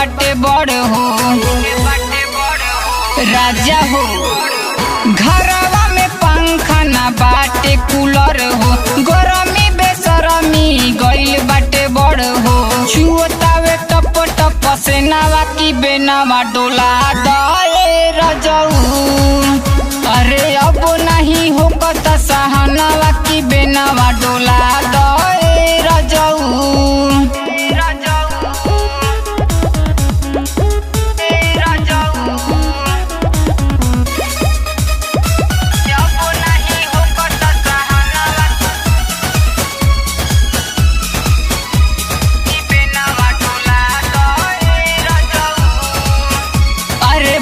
बाटे बड़ हो राजा हो। घरवा में पंखा ना बाटे कूलर हो, गरमी बेसरमी गइल बाटे बड़ हो। छुअतावे टप टप से नावा की बेनावा डोला दए रजऊ। अरे अब नहीं हो कता सहनावा की बेनावा डोला दए रजऊ।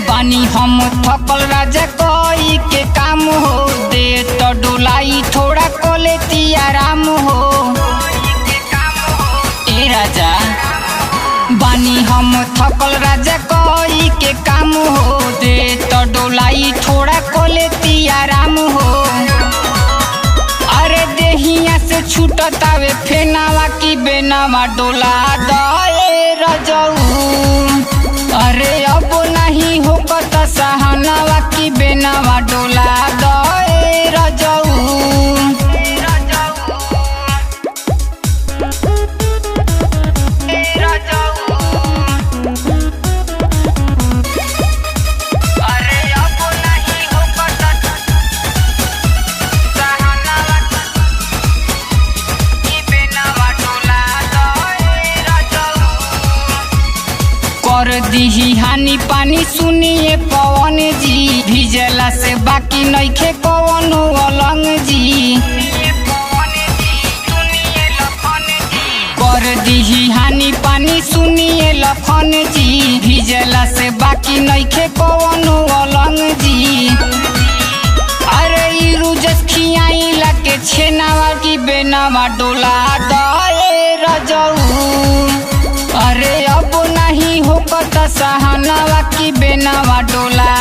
बानी हम थकल राजा कोई के काम हो, दे तो डोलाई थोड़ा कोलेती आराम हो। ए राजा बानी हम थकल राजा कोई के काम हो, दे तो डोलाई थोड़ा कोलेती आराम हो। अरे देहिया से छूटतावे फेनावा की बेनावा डोला दए रजऊ। अरे अब नहीं हो कता सहनावा की बेनावा डोला दए रजऊ। कर दीही हानि पानी सुनिए पवन जी, भिजला से बाकी नइखे कवनो अलंग जी। कर दीही हानि पानी सुनिए लखन जी, भिजला से बाकी नइखे कवनो अलंग जी। अरे ई रुजस खियाइला के छेनावा की बेनावा डोला दए रजऊ। अरे अब नहीं हो कता सहनावा की बेनावा डोला